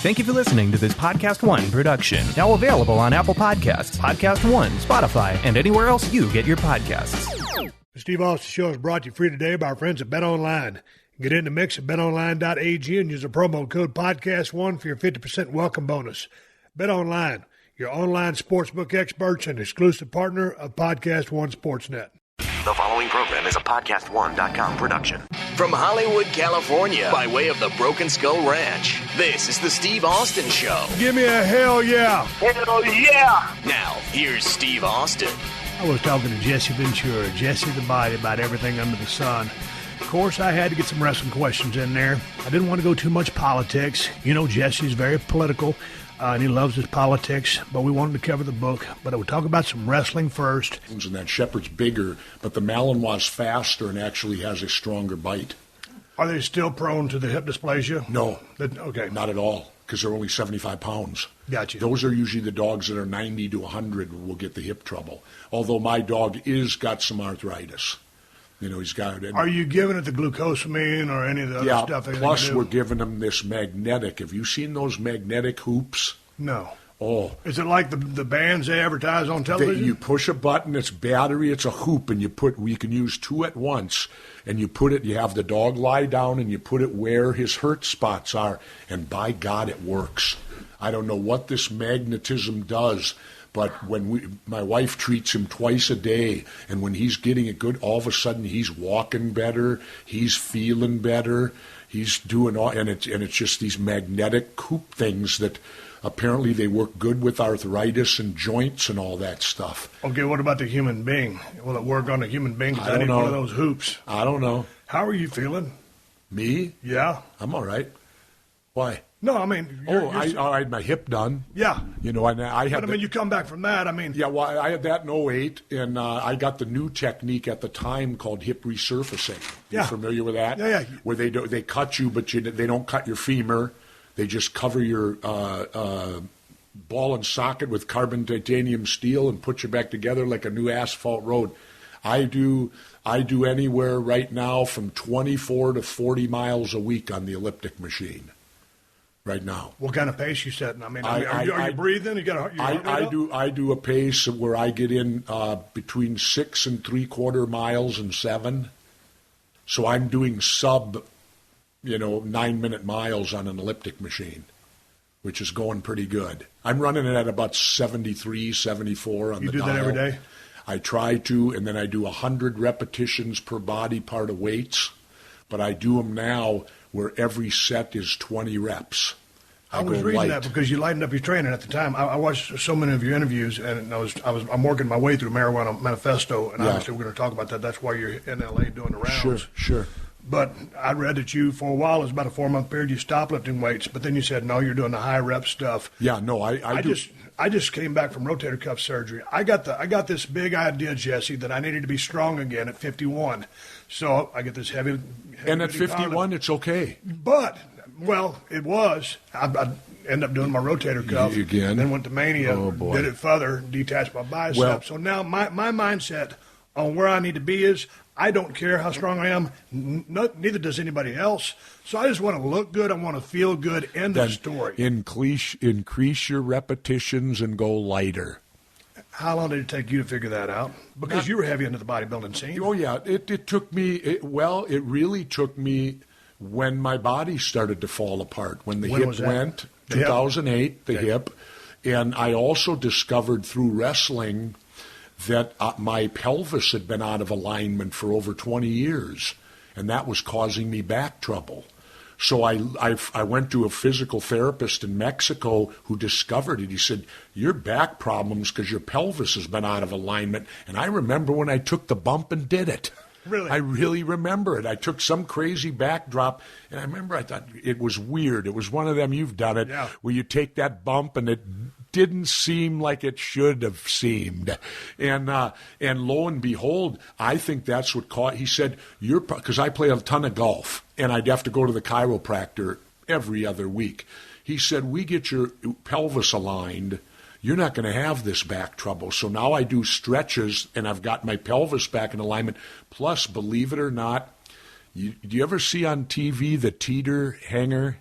Thank you for listening to this PodcastOne production. Now available on Apple Podcasts, PodcastOne, Spotify, and anywhere else you get your podcasts. The Steve Austin Show is brought to you free today by our friends at BetOnline. Get in the mix at betonline.ag and use the promo code PodcastOne for your 50% welcome bonus. BetOnline, your online sportsbook experts and exclusive partner of PodcastOne Sportsnet. The following program is a PodcastOne.com production. From Hollywood, California, by way of the Broken Skull Ranch, this is the Steve Austin Show. Give me a hell yeah. Hell yeah. Now, here's Steve Austin. I was talking to Jesse Ventura, Jesse the Body, about everything under the sun. Of course, I had to get some wrestling questions in there. I didn't want to go too much politics. You know, Jesse's very political, and he loves his politics, but we wanted to cover the book. But I would talk about some wrestling first. And that Shepherd's bigger, but the Malinois faster and actually has a stronger bite. Are they still prone to the hip dysplasia? No. Okay. Not at all, because they're only 75 pounds. Gotcha. Those are usually the dogs that are 90 to 100 will get the hip trouble. Although my dog is got some arthritis. You know, he's got it. Are you giving it the glucosamine or any of the other stuff? Plus we're giving him this magnetic. Have you seen those magnetic hoops? No. Oh. Is it like the bands they advertise on television? You push a button, it's battery, it's a hoop, and you can use two at once, and you have the dog lie down, and you put it where his hurt spots are, and by God, it works. I don't know what this magnetism does, but when my wife treats him twice a day, and when he's getting it good, all of a sudden he's walking better, he's feeling better, he's doing all, and it's just these magnetic hoop things that apparently they work good with arthritis and joints and all that stuff. Okay, what about the human being? Will it work on a human being? I don't need know. One of those hoops. I don't know. How are you feeling? Me? Yeah. I'm all right. Why? No, I mean... I had my hip done. Yeah. You know, and I had... But, you come back from that, Yeah, well, I had that in 2008, and I got the new technique at the time called hip resurfacing. You familiar with that? Yeah. Where they cut you, but they don't cut your femur. They just cover your ball and socket with carbon titanium steel and put you back together like a new asphalt road. I do anywhere right now from 24 to 40 miles a week on the elliptic machine. Right now. What kind of pace you setting? Are you breathing? I do a pace where I get in between 6 3/4 miles and 7. So I'm doing sub 9-minute miles on an elliptic machine, which is going pretty good. I'm running it at about 73, 74 on the dial. You do that every day? I try to, and then I do 100 repetitions per body part of weights, but I do them now where every set is 20 reps. I was reading that because you lightened up your training at the time. I watched so many of your interviews, and I'm working my way through Marijuana Manifesto, and obviously we're going to talk about that. That's why you're in L.A. doing the rounds. Sure. But I read that you, for a while, it was about a 4-month period, you stopped lifting weights, but then you said, no, you're doing the high rep stuff. Yeah, no, I do. I just came back from rotator cuff surgery. I got this big idea, Jesse, that I needed to be strong again at 51. So I get this heavy and at 51, it's okay. But, well, it was. I ended up doing my rotator cuff. Again? Then went to Mania, did it further, detached my bicep. Well, so now my mindset on where I need to be is I don't care how strong I am. Neither does anybody else. So I just want to look good. I want to feel good. End of story. Increase your repetitions and go lighter. How long did it take you to figure that out? Because you were heavy into the bodybuilding scene. Oh, yeah. It took me, it really took me when my body started to fall apart. When the hip went, 2008, the hip. And I also discovered through wrestling that my pelvis had been out of alignment for over 20 years, and that was causing me back trouble. So I went to a physical therapist in Mexico who discovered it. He said, your back problems because your pelvis has been out of alignment. And I remember when I took the bump and did it. Really? I really remember it. I took some crazy backdrop, and I remember I thought it was weird. It was one of them, you've done it, where you take that bump and it didn't seem like it should have seemed. And lo and behold, I think that's what caught, he said, because I play a ton of golf, and I'd have to go to the chiropractor every other week. He said, we get your pelvis aligned, you're not going to have this back trouble. So now I do stretches, and I've got my pelvis back in alignment. Plus, believe it or not, do you ever see on TV the teeter hanger?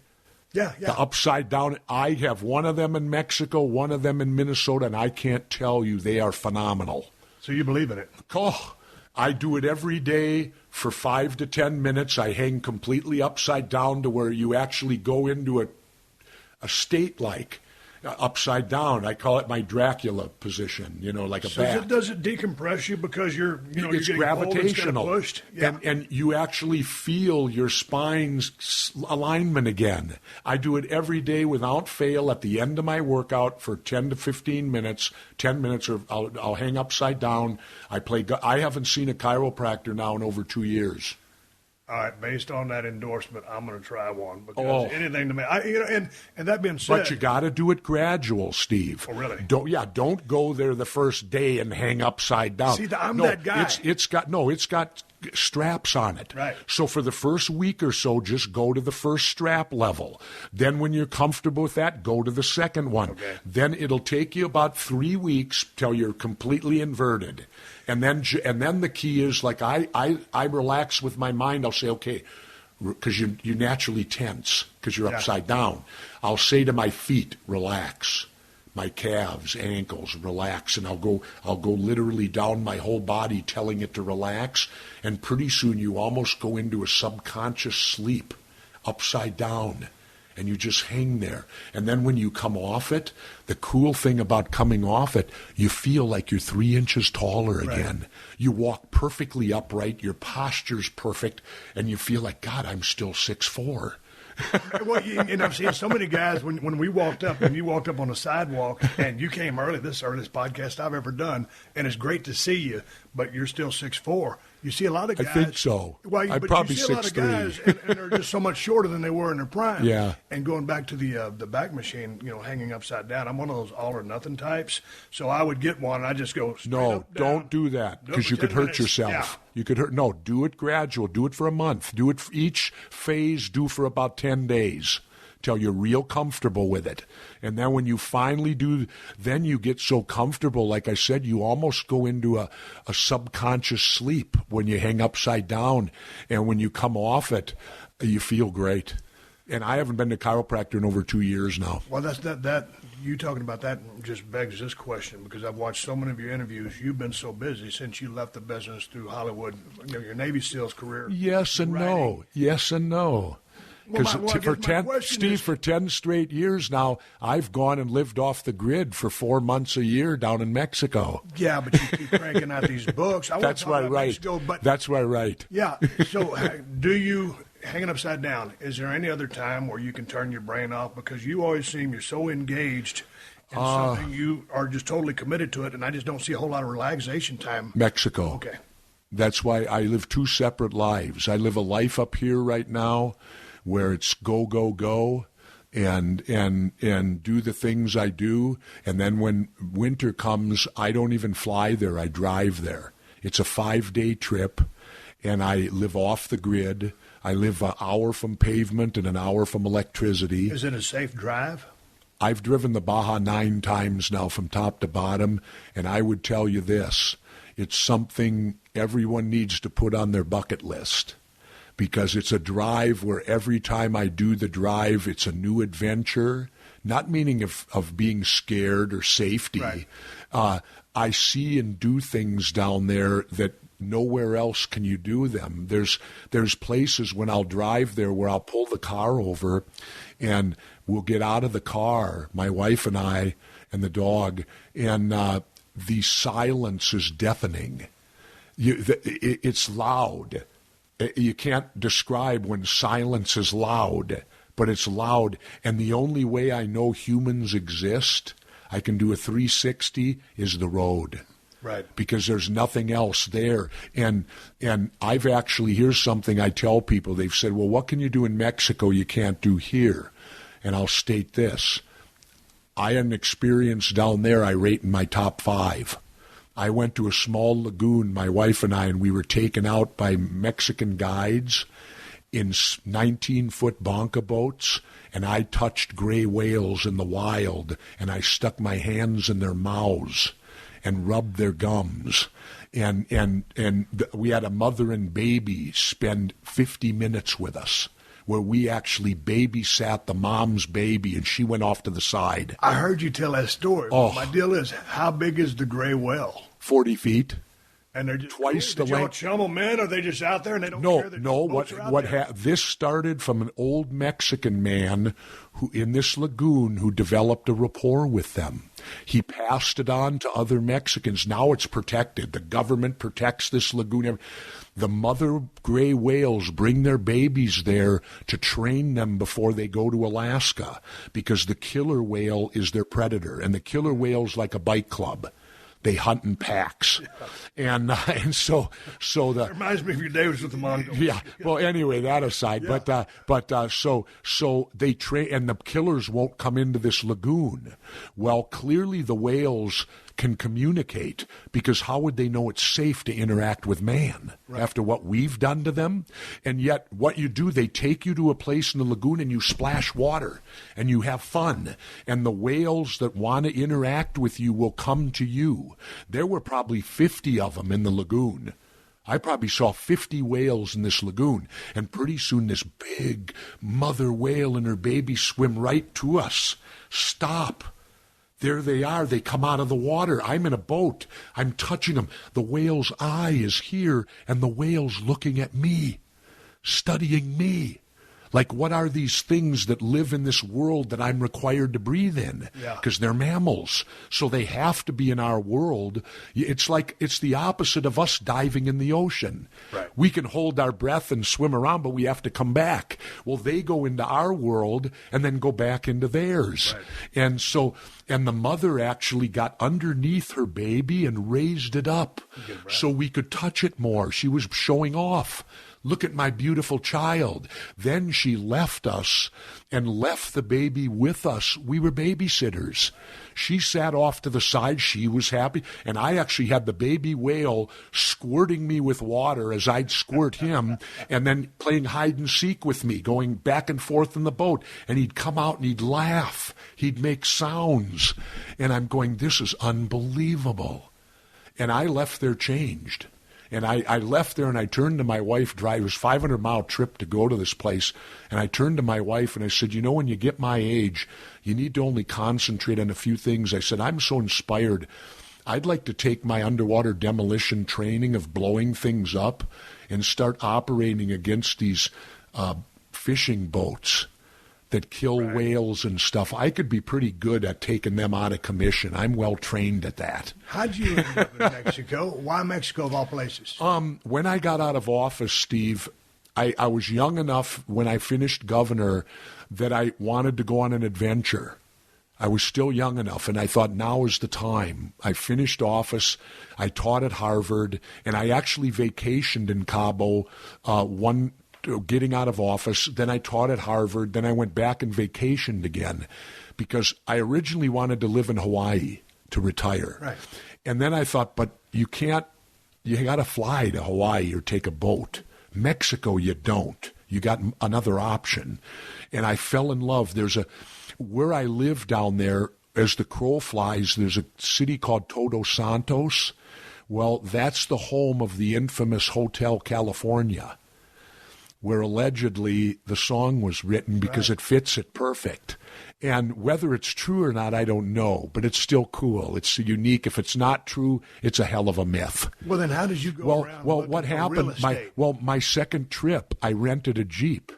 Yeah. The upside down. I have one of them in Mexico, one of them in Minnesota, and I can't tell you, they are phenomenal. So you believe in it? Oh, I do it every day for 5 to 10 minutes. I hang completely upside down to where you actually go into a state like upside down. I call it my Dracula position, like a bat. So does it decompress you because you're it's getting gravitational, pulled instead of pushed? Yeah. and you actually feel your spine's alignment again. I do it every day without fail at the end of my workout for 10 to 15 minutes. 10 minutes, or I'll hang upside down. I haven't seen a chiropractor now in over 2 years. All right, based on that endorsement, I'm going to try one because anything to me, and that being said, but you got to do it gradual, Steve. Oh, really? Don't go there the first day and hang upside down. See, I'm that guy. It's got straps on it. Right. So for the first week or so, just go to the first strap level. Then when you're comfortable with that, go to the second one. Okay. Then it'll take you about 3 weeks till you're completely inverted. And then the key is, like, I relax with my mind. I'll say, okay, because you naturally tense because you're upside down. I'll say to my feet, relax. My calves, ankles, relax, and I'll go literally down my whole body telling it to relax, and pretty soon you almost go into a subconscious sleep, upside down, and you just hang there. And then when you come off it, the cool thing about coming off it, you feel like you're 3 inches taller again. You walk perfectly upright, your posture's perfect, and you feel like, God, I'm still 6'4". Well, and I've seen so many guys when we walked up, and you walked up on the sidewalk, and you came early. This is the earliest podcast I've ever done, and it's great to see you, but you're still 6'4". You see a lot of guys. I think so. Well, I'm probably 6'3". You see a lot of guys, and they're just so much shorter than they were in their prime. Yeah. And going back to the back machine, hanging upside down, I'm one of those all or nothing types. So I would get one, and I just go straight up, down. Don't do that, because you could hurt yourself. Yeah. You could hurt. No, do it gradual. Do it for a month. Do it for each phase. Do for about 10 days till you're real comfortable with it. And then when you finally do, then you get so comfortable, like I said, you almost go into a subconscious sleep when you hang upside down. And when you come off it, you feel great. And I haven't been to chiropractor in over 2 years now. Well, that you talking about that just begs this question, because I've watched so many of your interviews. You've been so busy since you left the business through Hollywood, your Navy SEALs career. Yes and no. Yes and no. Because for 10 straight years now, I've gone and lived off the grid for 4 months a year down in Mexico. Yeah, but you keep cranking out these books. That's right. Mexico, That's right. Yeah. So do you, hanging upside down, is there any other time where you can turn your brain off? Because you always seem you're so engaged in something, you are just totally committed to it, and I just don't see a whole lot of relaxation time. Mexico. Okay. That's why I live 2 separate lives. I live a life up here right now where it's go, go, go, and do the things I do. And then when winter comes, I don't even fly there. I drive there. It's a 5-day trip, and I live off the grid. I live an hour from pavement and an hour from electricity. Is it a safe drive? I've driven the Baja 9 times now from top to bottom, and I would tell you this. It's something everyone needs to put on their bucket list, because it's a drive where every time I do the drive, it's a new adventure, not meaning of being scared or safety. Right. I see and do things down there that nowhere else can you do them. There's places when I'll drive there where I'll pull the car over and we'll get out of the car, my wife and I and the dog, and the silence is deafening. It's loud. You can't describe when silence is loud, but it's loud. And the only way I know humans exist, I can do a 360, is the road. Right. Because there's nothing else there. And I've actually, here's something I tell people. They've said, well, what can you do in Mexico you can't do here? And I'll state this. I had an experience down there I rate in my top 5. I went to a small lagoon, my wife and I, and we were taken out by Mexican guides in 19-foot bonka boats, and I touched gray whales in the wild, and I stuck my hands in their mouths and rubbed their gums. And we had a mother and baby spend 50 minutes with us. where we actually babysat the mom's baby, and she went off to the side. I heard you tell that story. Oh. My deal is, how big is the gray whale? 40 feet. And they're just twice the length. Did y'all chum them in, or are they just out there and they don't care? This started from an old Mexican man who in this lagoon who developed a rapport with them. He passed it on to other Mexicans. Now it's protected. The government protects this lagoon. The mother gray whales bring their babies there to train them before they go to Alaska, because the killer whale is their predator, and the killer whale's like a bike club. They hunt in packs, and so the. It reminds me of your days with the Mongols. Yeah. Well, anyway, that aside, so they train, and the killers won't come into this lagoon. Well, clearly the whales can communicate, because how would they know it's safe to interact with man after what we've done to them? And yet what you do, they take you to a place in the lagoon and you splash water and you have fun. And the whales that want to interact with you will come to you. There were probably 50 of them in the lagoon. I probably saw 50 whales in this lagoon, and pretty soon this big mother whale and her baby swim right to us. Stop. There they are. They come out of the water. I'm in a boat. I'm touching them. The whale's eye is here, and the whale's looking at me, studying me. Like, what are these things that live in this world that I'm required to breathe in? Because they're mammals, so they have to be in our world. It's the opposite of us diving in the ocean. Right. We can hold our breath and swim around, but we have to come back. Well, they go into our world and then go back into theirs. Right. And the mother actually got underneath her baby and raised it up so we could touch it more. She was showing off. Look at my beautiful child. Then she left us and left the baby with us. We were babysitters. She sat off to the side. She was happy. And I actually had the baby whale squirting me with water as I'd squirt him, and then playing hide and seek with me, going back and forth in the boat. And he'd come out and he'd laugh. He'd make sounds. And I'm going, this is unbelievable. And I left there changed. And I left there and I turned to my wife, it was a 500-mile trip to go to this place, and I turned to my wife and I said, you know, when you get my age, you need to only concentrate on a few things. I said, I'm so inspired. I'd like to take my underwater demolition training of blowing things up and start operating against these fishing boats that kill whales and stuff. I could be pretty good at taking them out of commission. I'm well trained at that. How'd you end up in Mexico? Why Mexico of all places? When I got out of office, Steve, I was young enough when I finished governor that I wanted to go on an adventure. I was still young enough, and I thought now is the time. I finished office. I taught at Harvard, and I actually vacationed in Cabo getting out of office. Then I taught at Harvard. Then I went back and vacationed again because I originally wanted to live in Hawaii to retire. Right. And then I thought, but you got to fly to Hawaii or take a boat. Mexico, you don't. You got another option. And I fell in love. Where I live down there, as the crow flies, there's a city called Todos Santos. Well, that's the home of the infamous Hotel California, where allegedly the song was written because it fits it perfect. And whether it's true or not, I don't know, but it's still cool. It's unique. If it's not true, it's a hell of a myth. Well, then how did you go around? Well, what happened? My second trip, I rented a Jeep.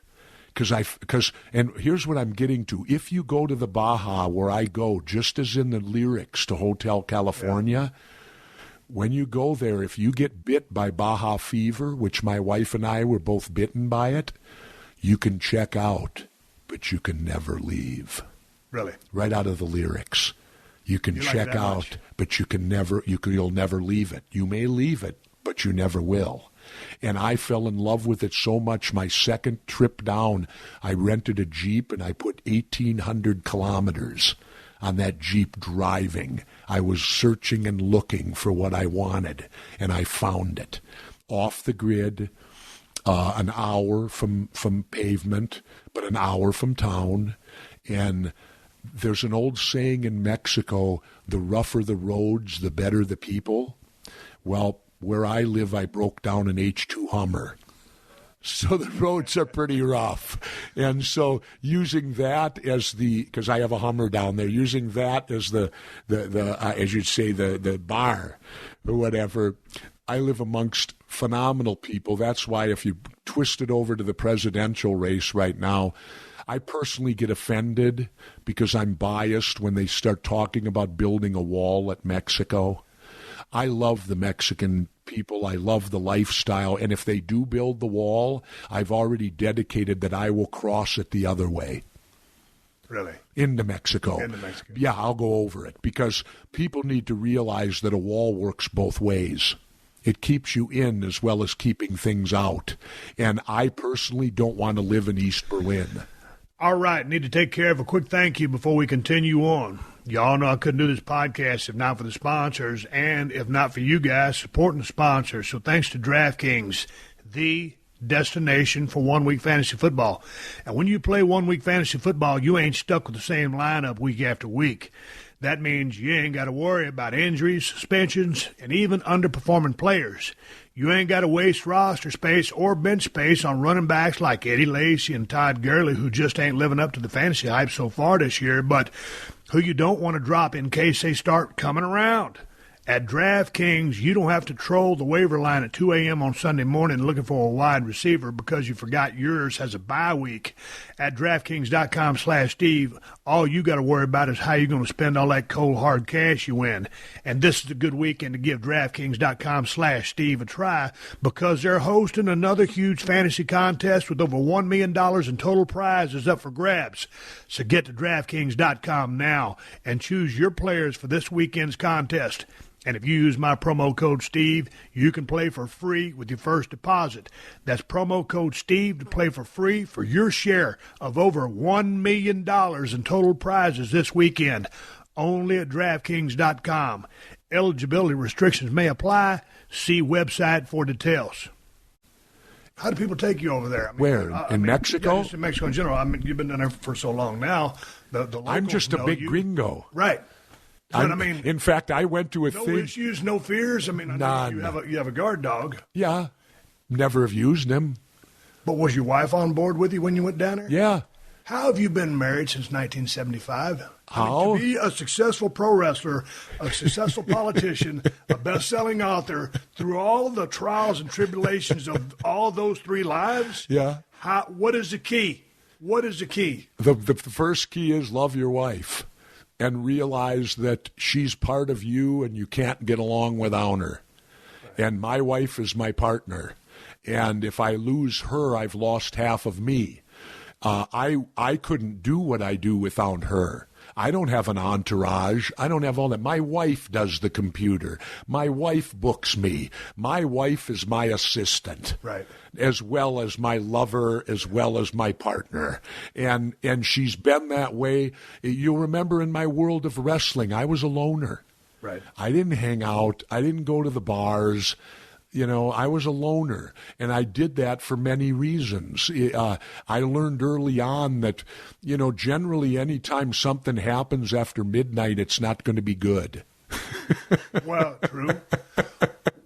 And here's what I'm getting to. If you go to the Baja where I go, just as in the lyrics to Hotel California, when you go there, if you get bit by Baja fever, which my wife and I were both bitten by it, you can check out, but you can never leave. Really? Right out of the lyrics. You can check out, but you'll never leave it. You may leave it, but you never will. And I fell in love with it so much. My second trip down, I rented a Jeep and I put 1,800 kilometers on that Jeep driving. I was searching and looking for what I wanted, and I found it. Off the grid, an hour from pavement, but an hour from town. And there's an old saying in Mexico, the rougher the roads, the better the people. Well, where I live, I broke down an H2 Hummer. So the roads are pretty rough. And so using that as because I have a Hummer down there, using that as the as you'd say, the bar or whatever, I live amongst phenomenal people. That's why if you twist it over to the presidential race right now, I personally get offended because I'm biased when they start talking about building a wall at Mexico. I love the Mexican people. I love the lifestyle. And if they do build the wall, I've already dedicated that I will cross it the other way. Really? Into Mexico. Into Mexico. Yeah, I'll go over it because people need to realize that a wall works both ways. It keeps you in as well as keeping things out. And I personally don't want to live in East Berlin. All right, need to take care of a quick thank you before we continue on. Y'all know I couldn't do this podcast if not for the sponsors and if not for you guys supporting the sponsors. So thanks to DraftKings, the destination for 1 week fantasy football. And when you play 1 week fantasy football, you ain't stuck with the same lineup week after week. That means you ain't got to worry about injuries, suspensions, and even underperforming players. You ain't got to waste roster space or bench space on running backs like Eddie Lacy and Todd Gurley, who just ain't living up to the fantasy hype so far this year, but who you don't want to drop in case they start coming around. At DraftKings, you don't have to troll the waiver line at 2 a.m. on Sunday morning looking for a wide receiver because you forgot yours has a bye week. At DraftKings.com/Steve, all you got to worry about is how you're going to spend all that cold, hard cash you win. And this is a good weekend to give DraftKings.com/Steve a try because they're hosting another huge fantasy contest with over $1 million in total prizes up for grabs. So get to DraftKings.com now and choose your players for this weekend's contest. And if you use my promo code Steve, you can play for free with your first deposit. That's promo code Steve to play for free for your share of over $1 million in total prizes this weekend. Only at DraftKings.com. Eligibility restrictions may apply. See website for details. How do people take you over there? I mean, where? In Mexico? Yeah, just in Mexico in general. I mean, you've been down there for so long now. The I'm just a big gringo. Right. But, I mean, in fact, I went to a no thing. No issues, no fears. I mean, none. You have a guard dog. Yeah, never have used him. But was your wife on board with you when you went down there? Yeah. How have you been married since 1975? How? I mean, to be a successful pro wrestler, a successful politician, a best-selling author, through all the trials and tribulations of all those 3 lives. Yeah. What is the key? What is the key? The first key is love your wife. And realize that she's part of you and you can't get along without her. And my wife is my partner. And if I lose her, I've lost half of me. I couldn't do what I do without her. I don't have an entourage. I don't have all that. My wife does the computer. My wife books me. My wife is my assistant. Right. As well as my lover, as well as my partner. And she's been that way. You'll remember in my world of wrestling, I was a loner. Right. I didn't hang out. I didn't go to the bars. You know, I was a loner, and I did that for many reasons. I learned early on that, you know, generally anytime something happens after midnight, it's not going to be good. Well, true.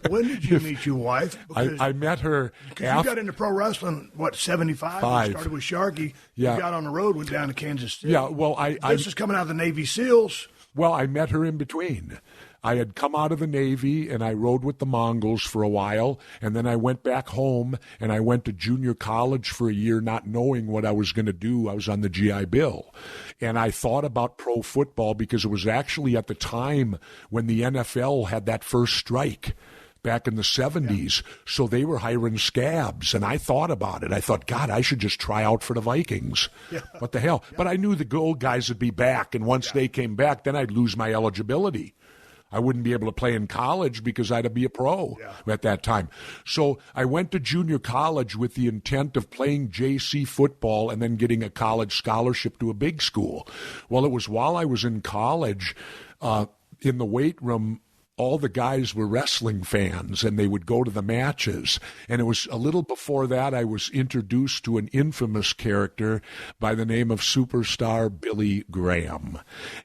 When did you meet your wife? I met her because you got into pro wrestling, 75? You started with Sharky. Yeah. You got on the road, went down to Kansas City. Yeah, well, This is coming out of the Navy SEALs. Well, I met her in between. I had come out of the Navy, and I rode with the Mongols for a while, and then I went back home, and I went to junior college for a year not knowing what I was going to do. I was on the GI Bill. And I thought about pro football because it was actually at the time when the NFL had that first strike back in the 70s. Yeah. So they were hiring scabs, and I thought about it. I thought, God, I should just try out for the Vikings. Yeah. What the hell? Yeah. But I knew the old guys would be back, and once they came back, then I'd lose my eligibility. I wouldn't be able to play in college because I'd be a pro at that time. So I went to junior college with the intent of playing JC football and then getting a college scholarship to a big school. Well, it was while I was in college in the weight room, all the guys were wrestling fans, and they would go to the matches. And it was a little before that I was introduced to an infamous character by the name of Superstar Billy Graham.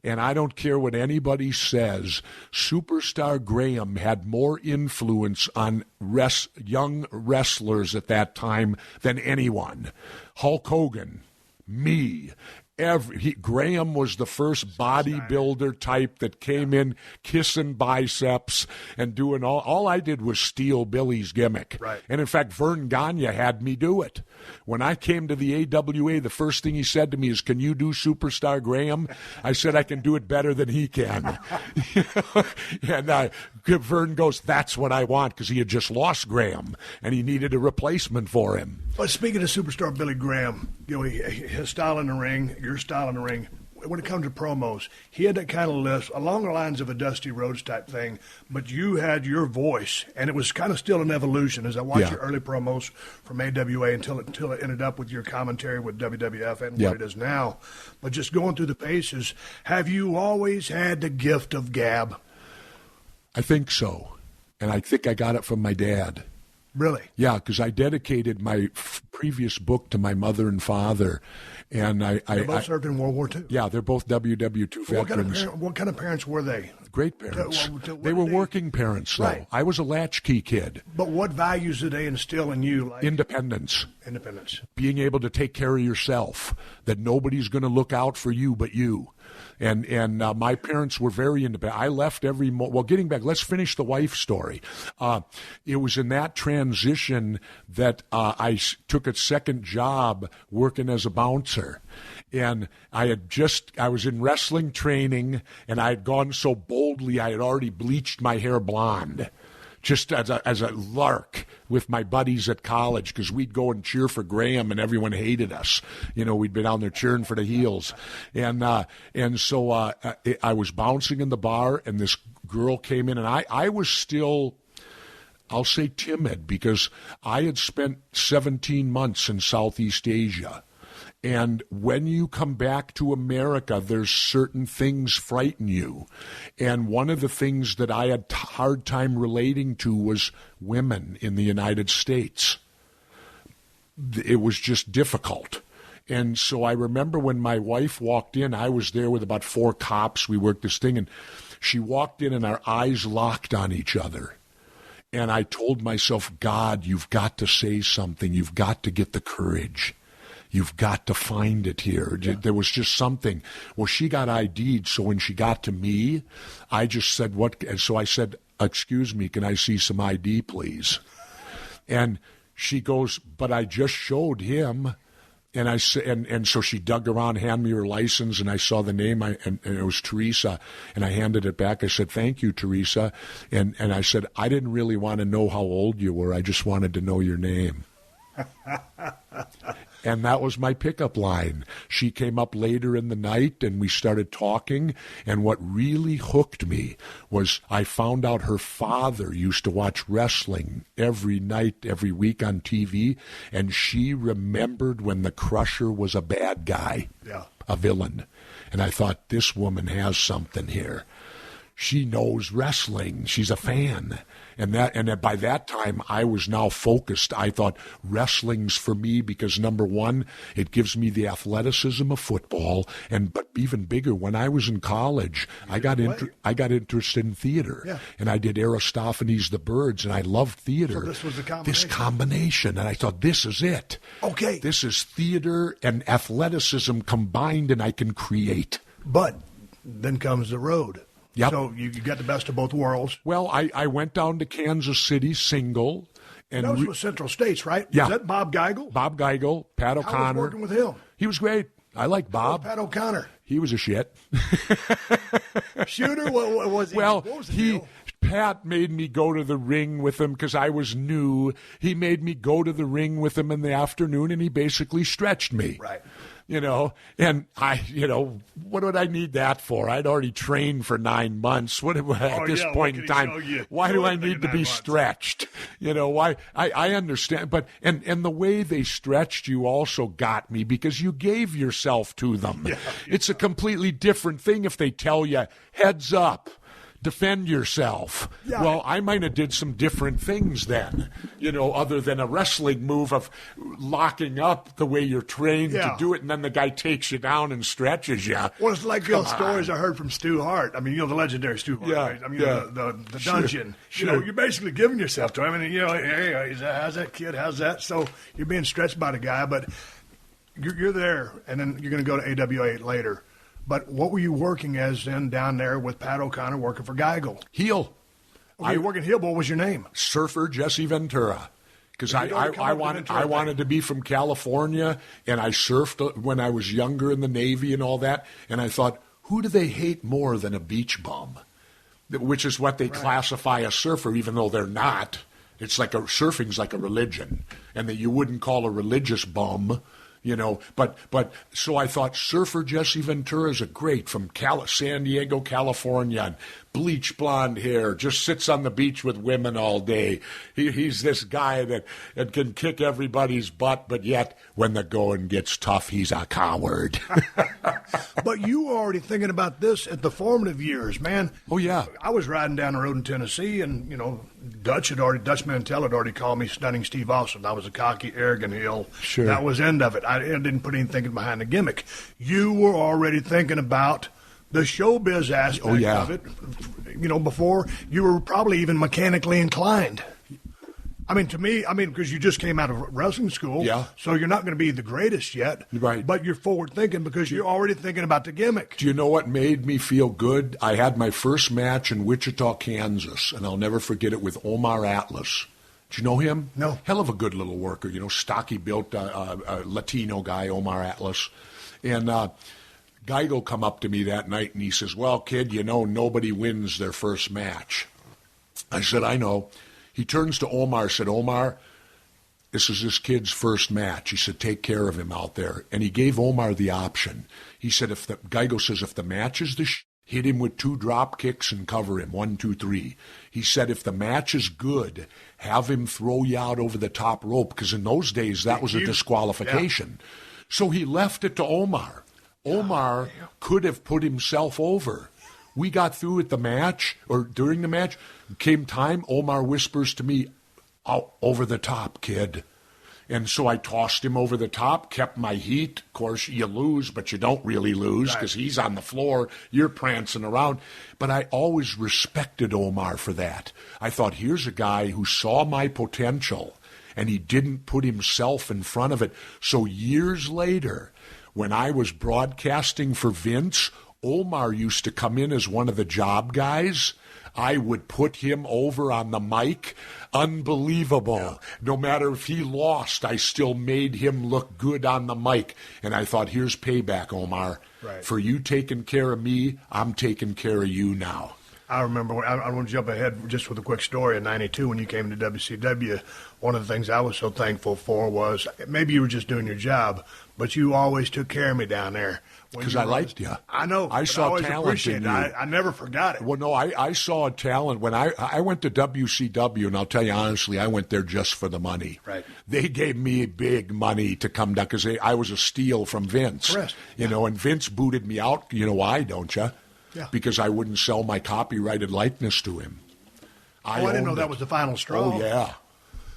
And I don't care what anybody says, Superstar Graham had more influence on young wrestlers at that time than anyone. Hulk Hogan, me. Graham was the first bodybuilder type that came in kissing biceps and doing all I did was steal Billy's gimmick. Right. And in fact, Vern Gagne had me do it. When I came to the AWA, the first thing he said to me is, "Can you do Superstar Graham?" I said, "I can do it better than he can." And Vern goes, "That's what I want," because he had just lost Graham and he needed a replacement for him. But speaking of Superstar Billy Graham, his style in the ring, your style in the ring, when it comes to promos, he had that kind of list along the lines of a Dusty Rhodes type thing, but you had your voice, and it was kind of still an evolution. As I watched your early promos from AWA until it ended up with your commentary with WWF and what it is now. But just going through the paces, have you always had the gift of gab? I think so, and I think I got it from my dad. Really? Yeah, because I dedicated my previous book to my mother and father, and they both served in World War II. Yeah, they're both WW2 veterans. What kind of parents were they? Great parents. They were working parents, though. Right. I was a latchkey kid. But what values did they instill in you? Like Independence. Independence. Being able to take care of yourself, that nobody's going to look out for you but you. And my parents were very independent. I left well, getting back, let's finish the wife story. It was in that transition that I took a second job working as a bouncer. And I was in wrestling training, and I had gone so boldly, I had already bleached my hair blonde. Just as a lark with my buddies at college, because we'd go and cheer for Graham and everyone hated us. We'd be down there cheering for the heels. And so I was bouncing in the bar, and this girl came in, and I was still, I'll say, timid, because I had spent 17 months in Southeast Asia. And when you come back to America, there's certain things frighten you. And one of the things that I had hard time relating to was women in the United States. It was just difficult. And so I remember when my wife walked in, I was there with about 4 cops. We worked this thing, and she walked in, and our eyes locked on each other. And I told myself, God, you've got to say something. You've got to get the courage. You've got to find it here. Yeah. There was just something. Well, she got ID'd, so when she got to me, I just said, what? And so I said, "Excuse me, can I see some ID, please?" And she goes, "But I just showed him." And I said, and so she dug around, handed me her license, and I saw the name, and it was Teresa, and I handed it back. I said, "Thank you, Teresa." And I said, "I didn't really want to know how old you were. I just wanted to know your name." And that was my pickup line. She came up later in the night, and we started talking, and what really hooked me was I found out her father used to watch wrestling every night, every week on TV, and she remembered when the Crusher was a bad guy, a villain. And I thought, this woman has something here. She knows wrestling. She's a fan. And by that time, I was now focused. I thought wrestling's for me because, number one, it gives me the athleticism of football. But even bigger, when I was in college, I got interested in theater. Yeah. And I did Aristophanes' The Birds, and I loved theater. So this was the combination. This combination. And I thought, this is it. Okay. This is theater and athleticism combined, and I can create. But then comes the road. Yep. So you got the best of both worlds. Well, I went down to Kansas City single. And that was with Central States, right? Yeah. Was that Bob Geigel? Bob Geigel, Pat O'Connor. How was working with him? He was great. I like Bob. Pat O'Connor. He was a shit. Shooter? What was he? Well, what was the deal? Pat made me go to the ring with him because I was new. He made me go to the ring with him in the afternoon, and he basically stretched me. Right. And what would I need that for? I'd already trained for 9 months. At this point in time, why do I need to be stretched? Why? I understand, but and the way they stretched you also got me because you gave yourself to them. Yeah, it's a completely different thing if they tell you, heads up, defend yourself. Yeah. Well, I might have did some different things then, other than a wrestling move of locking up the way you're trained to do it, and then the guy takes you down and stretches you. Well, it's like those stories I heard from Stu Hart. I mean, the legendary Stu Hart, right? I mean, the dungeon. Sure. You're basically giving yourself to him. And, hey, how's that kid? How's that? So you're being stretched by the guy, but you're there, and then you're going to go to AWA later. But what were you working as then down there with Pat O'Connor working for Geigel? Heel. Okay, you were working heel, but what was your name? Surfer Jesse Ventura. Because I wanted to be from California, and I surfed when I was younger in the Navy and all that, and I thought, who do they hate more than a beach bum? Which is what they classify a surfer, even though they're not. It's like surfing's like a religion, and that you wouldn't call a religious bum. But so I thought Surfer Jesse Ventura is a great from San Diego, California, and bleach blonde hair, just sits on the beach with women all day. He's this guy that can kick everybody's butt, but yet when the going gets tough, he's a coward. But you were already thinking about this at the formative years, man. Oh, yeah. I was riding down the road in Tennessee, and, Dutch Mantel had already called me Stunning Steve Austin. I was a cocky, arrogant heel. Sure. That was the end of it. I didn't put any thinking behind the gimmick. You were already thinking about the showbiz aspect of it, before you were probably even mechanically inclined. I mean, to me, because you just came out of wrestling school, so you're not going to be the greatest yet, right? But you're forward thinking because you're already thinking about the gimmick. Do you know what made me feel good? I had my first match in Wichita, Kansas, and I'll never forget it, with Omar Atlas. Do you know him? No. Hell of a good little worker, stocky built Latino guy, Omar Atlas, and Geigel come up to me that night and he says, "Well, kid, nobody wins their first match." I said, "I know." He turns to Omar, said, "Omar, this is this kid's first match." He said, "Take care of him out there." And he gave Omar the option. He said, Geigel says, if the match is hit him with 2 drop kicks and cover him, 1, 2, 3. He said, if the match is good, have him throw you out over the top rope, because in those days that was a disqualification. Yeah. So he left it to Omar. Omar could have put himself over. We got through at the match, or during the match, came time, Omar whispers to me, "Oh, over the top, kid." And so I tossed him over the top, kept my heat. Of course, you lose, but you don't really lose because he's on the floor. You're prancing around. But I always respected Omar for that. I thought, here's a guy who saw my potential, and he didn't put himself in front of it. So years later, when I was broadcasting for Vince, Omar used to come in as one of the job guys. I would put him over on the mic. Unbelievable. Yeah. No matter if he lost, I still made him look good on the mic. And I thought, here's payback, Omar. Right. For you taking care of me, I'm taking care of you now. I remember, I want to jump ahead just with a quick story. In '92, when you came to WCW, one of the things I was so thankful for was, maybe you were just doing your job, but you always took care of me down there. Because I liked you. I know. I saw talent in you. I never forgot it. Well, no, I saw a talent. When I went to WCW, and I'll tell you honestly, I went there just for the money. Right. They gave me big money to come down because I was a steal from Vince. Correct. And Vince booted me out. You know why, don't you? Yeah. Because I wouldn't sell my copyrighted likeness to him. I didn't know that was the final straw. Oh, yeah.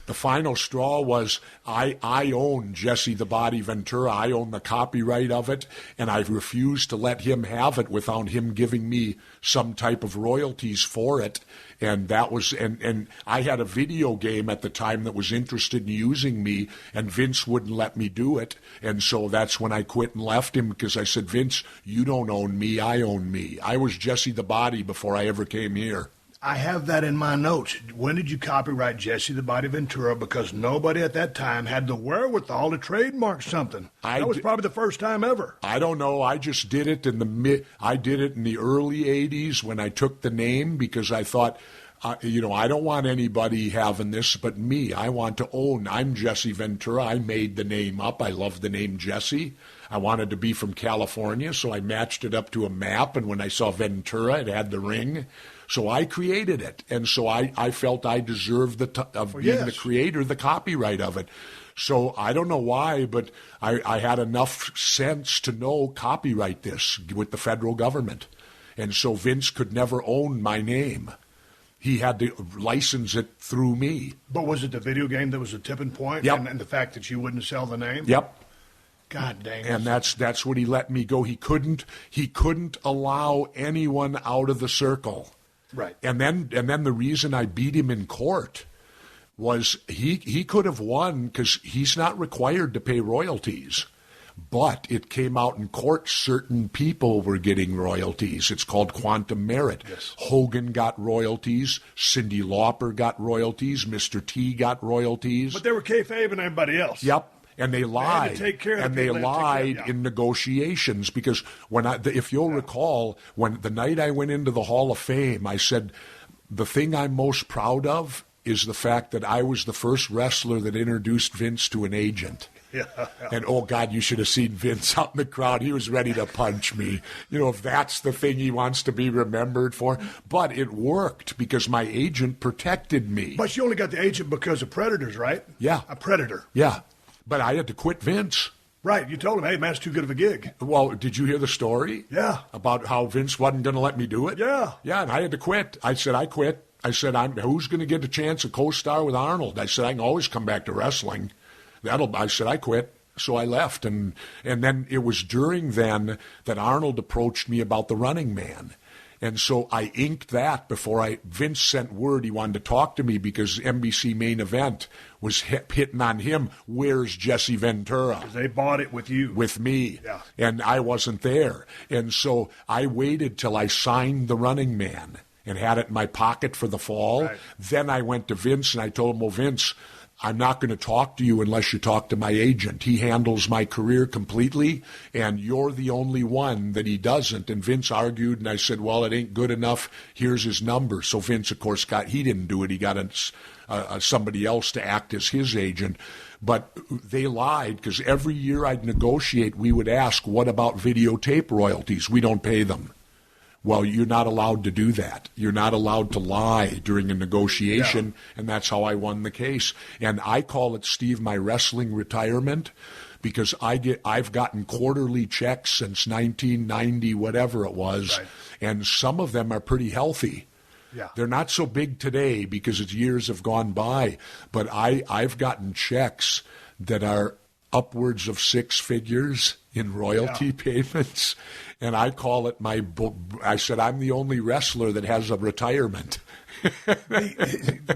The final straw was I own Jesse the Body Ventura. I own the copyright of it, and I refused to let him have it without him giving me some type of royalties for it. And that was, and I had a video game at the time that was interested in using me, and Vince wouldn't let me do it. And so that's when I quit and left him, because I said, Vince, you don't own me, I own me. I was Jesse the Body before I ever came here. I have that in my notes. When did you copyright Jesse the Body Ventura? Because nobody at that time had the wherewithal to trademark something. That was probably the first time ever. I don't know. I just did it in the early 80s when I took the name, because I thought, I don't want anybody having this but me. I want to own. I'm Jesse Ventura. I made the name up. I love the name Jesse. I wanted to be from California, so I matched it up to a map, and when I saw Ventura, it had the ring. So I created it, and so I felt I deserved being the creator, the copyright of it. So I don't know why, but I had enough sense to know copyright this with the federal government. And so Vince could never own my name. He had to license it through me. But was it the video game that was a tipping point? Yep. And the fact that you wouldn't sell the name? Yep. God dang it. And that's what he let me go. He couldn't allow anyone out of the circle. Right. And then the reason I beat him in court was he could have won because he's not required to pay royalties. But it came out in court certain people were getting royalties. It's called quantum merit. Yes. Hogan got royalties. Cyndi Lauper got royalties. Mr. T got royalties. But they were kayfabe and everybody else. Yep. And they lied. They had to take care of and the they people lied yeah. in negotiations because if you'll recall, when the night I went into the Hall of Fame, I said, the thing I'm most proud of is the fact that I was the first wrestler that introduced Vince to an agent. Yeah. And, oh, God, you should have seen Vince out in the crowd. He was ready to punch me. If that's the thing he wants to be remembered for. But it worked because my agent protected me. But you only got the agent because of predators, right? Yeah. A predator. Yeah. But I had to quit Vince. Right. You told him, hey, man, it's too good of a gig. Well, did you hear the story? Yeah. About how Vince wasn't going to let me do it? Yeah. Yeah, and I had to quit. I said, I quit. I said, who's going to get a chance to co-star with Arnold? I said, I can always come back to wrestling. I said, I quit. So I left, and then it was during then that Arnold approached me about the Running Man. And so I inked that before Vince sent word he wanted to talk to me because NBC Main Event was hitting on him. Where's Jesse Ventura? Because they bought it with you. With me. Yeah. And I wasn't there. And so I waited till I signed the Running Man and had it in my pocket for the fall. Right. Then I went to Vince and I told him, well, Vince, I'm not going to talk to you unless you talk to my agent. He handles my career completely, and you're the only one that he doesn't. And Vince argued, and I said, well, it ain't good enough. Here's his number. So Vince, of course, he didn't do it. He got somebody else to act as his agent. But they lied because every year I'd negotiate, we would ask, what about videotape royalties? We don't pay them. Well, you're not allowed to do that. You're not allowed to lie during a negotiation, and that's how I won the case. And I call it, Steve, my wrestling retirement because I've gotten quarterly checks since 1990, whatever it was, right. And some of them are pretty healthy. Yeah. They're not so big today because years have gone by, but I've gotten checks that are upwards of 6 figures in royalty payments. And I call it I said, I'm the only wrestler that has a retirement.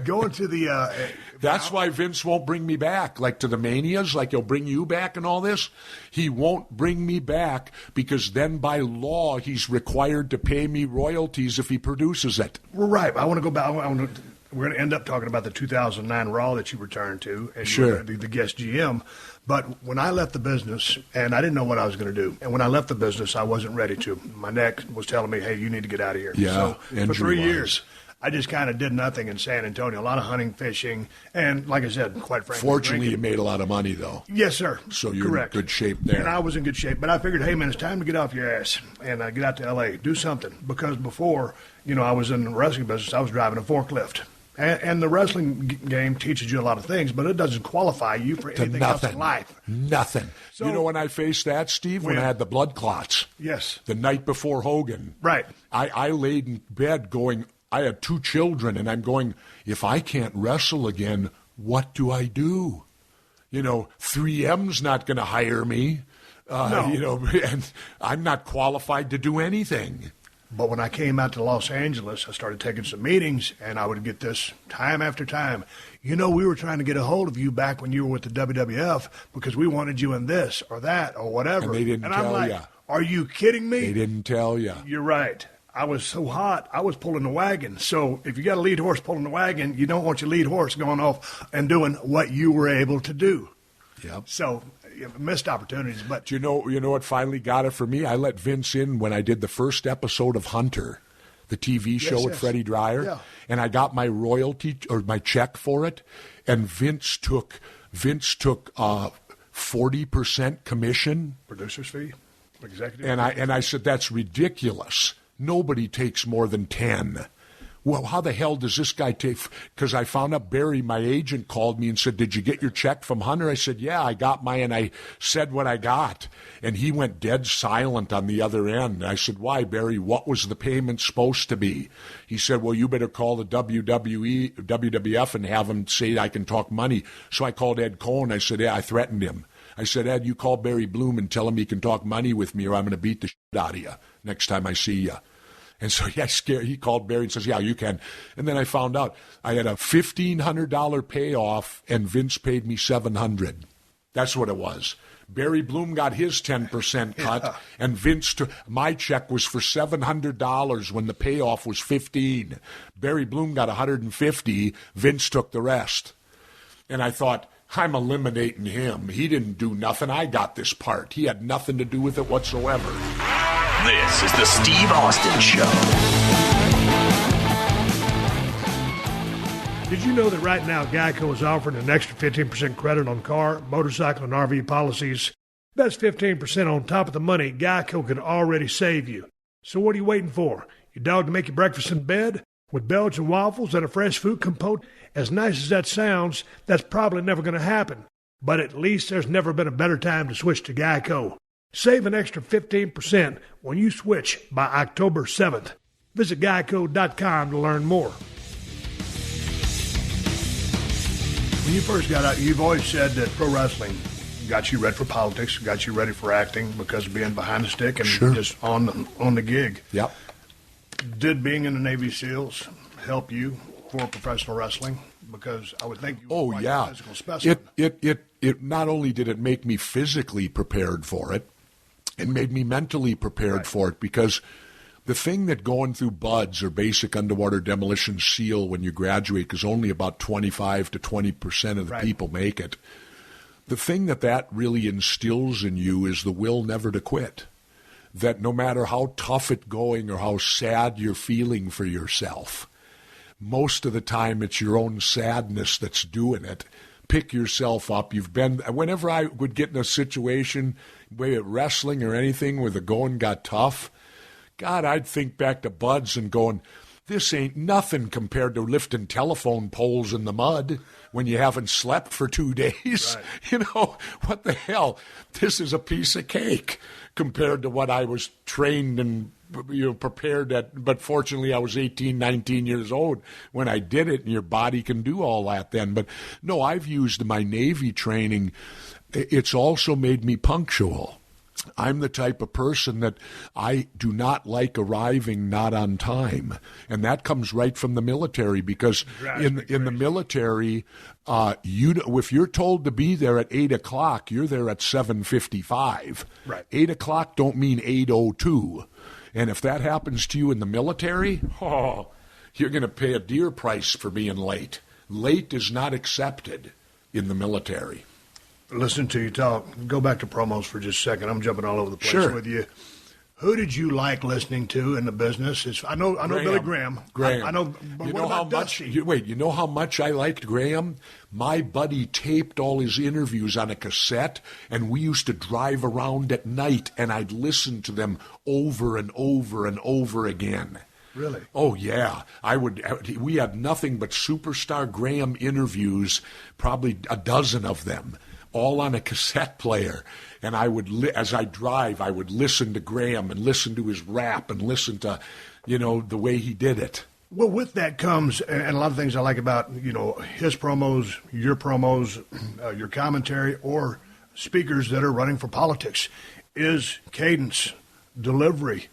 Going to the... That's why Vince won't bring me back, like to the Manias, like he'll bring you back and all this. He won't bring me back because then by law he's required to pay me royalties if he produces it. Right. I want to go back. We're going to end up talking about the 2009 Raw that you returned to, and sure, the guest GM. But when I left the business, and I didn't know what I was going to do, and when I left the business, I wasn't ready to. My neck was telling me, hey, you need to get out of here. Yeah, so for 3 years, I just kind of did nothing in San Antonio, a lot of hunting, fishing, and like I said, quite frankly, fortunately, drinking. you made a lot of money, though. Yes, sir. So you're correct. in good shape there. And I was in good shape, but I figured, hey, man, it's time to get off your ass and get out to L.A., do something. Because before, I was in the wrestling business, I was driving a forklift. And the wrestling game teaches you a lot of things, but it doesn't qualify you for anything else in life. Nothing. So, you know when I faced that, Steve? When I had the blood clots. Yes. The night before Hogan. Right. I laid in bed going, I had 2 children, and I'm going, if I can't wrestle again, what do I do? 3M's not going to hire me. No. And I'm not qualified to do anything. But when I came out to Los Angeles, I started taking some meetings, and I would get this time after time. We were trying to get a hold of you back when you were with the WWF because we wanted you in this or that or whatever. And they didn't tell you. Are you kidding me? They didn't tell you. You're right. I was so hot, I was pulling the wagon. So if you got a lead horse pulling the wagon, you don't want your lead horse going off and doing what you were able to do. Yep. So missed opportunities. But you know what finally got it for me? I let Vince in when I did the first episode of Hunter, the TV show with Freddie Dreyer, yeah. And I got my royalty or my check for it, and Vince took 40% commission, producer's fee, executive. and I said that's ridiculous. Nobody takes more than 10. well, how the hell does this guy take? Because I found out Barry, my agent, called me and said, did you get your check from Hunter? I said, yeah, I got mine, and I said what I got. And he went dead silent on the other end. I said, why, Barry? What was the payment supposed to be? He said, well, you better call the WWF and have them say I can talk money. So I called Ed Cohen. I said, yeah, I threatened him. I said, Ed, you call Barry Bloom and tell him he can talk money with me or I'm going to beat the shit out of you next time I see you. And so he called Barry and says, yeah, you can. And then I found out I had a $1,500 payoff and Vince paid me $700. That's what it was. Barry Bloom got his 10% cut, and Vince took my check was for $700 when the payoff was $15. Barry Bloom got $150. Vince took the rest. And I thought, I'm eliminating him. He didn't do nothing. I got this part. He had nothing to do with it whatsoever. This is the Steve Austin Show. Did you know that right now Geico is offering an extra 15% credit on car, motorcycle, and RV policies? That's 15% on top of the money Geico could already save you. So what are you waiting for? Your dog to make you breakfast in bed? With Belgian waffles and a fresh food compote? As nice as that sounds, that's probably never going to happen. But at least there's never been a better time to switch to Geico. Save an extra 15% when you switch by October 7th. Visit geico.com to learn more. When you first got out, you've always said that pro wrestling got you ready for politics, got you ready for acting because of being behind the stick and just on the gig. Yep. Did being in the Navy SEALs help you for professional wrestling? Because I would think you were quite a physical specimen. It not only did it make me physically prepared for it, it made me mentally prepared for it, because the thing that going through BUDS, or Basic Underwater Demolition SEAL, when you graduate, because only about 25 to 20% of the people make it, the thing that really instills in you is the will never to quit. That no matter how tough it's going or how sad you're feeling for yourself, most of the time it's your own sadness that's doing it. Pick yourself up. Whenever I would get in a situation, whether it wrestling or anything, where the going got tough, God, I'd think back to BUDS and going, this ain't nothing compared to lifting telephone poles in the mud when you haven't slept for 2 days. Right. What the hell? This is a piece of cake compared to what I was trained and prepared at. But fortunately, I was 18, 19 years old when I did it, and your body can do all that then. But no, I've used my Navy training. It's also made me punctual. I'm the type of person that I do not like arriving not on time. And that comes right from the military, because in the military, if you're told to be there at 8 o'clock, you're there at 7:55. Right. 8 o'clock don't mean 8:02. And if that happens to you in the military, you're going to pay a dear price for being late. Late is not accepted in the military. Listen to you talk. Go back to promos for just a second. I'm jumping all over the place with you. Who did you like listening to in the business? I know Billy Graham. I know. But you know how much? You know how much I liked Graham? My buddy taped all his interviews on a cassette, and we used to drive around at night, and I'd listen to them over and over and over again. Really? Oh, yeah. We had nothing but superstar Graham interviews, probably a dozen of them, all on a cassette player. And I would, as I drive, I would listen to Graham and listen to his rap and listen to, the way he did it. Well, with that comes, and a lot of things I like about, his promos, your promos, your commentary, or speakers that are running for politics, is cadence, delivery,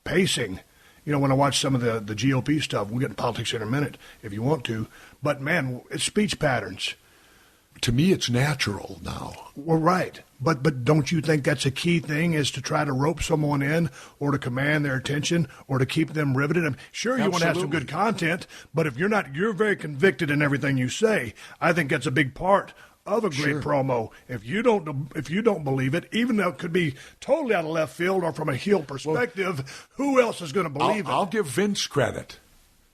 pacing. When I watch some of the GOP stuff, we'll get in politics in a minute if you want to, but man, it's speech patterns. To me, it's natural now. Well, right. But don't you think that's a key thing, is to try to rope someone in or to command their attention or to keep them riveted? I'm sure you want to have some good content, but if you're very convicted in everything you say, I think that's a big part of a great promo. If you don't believe it, even though it could be totally out of left field or from a heel perspective, who else is going to believe it? I'll give Vince credit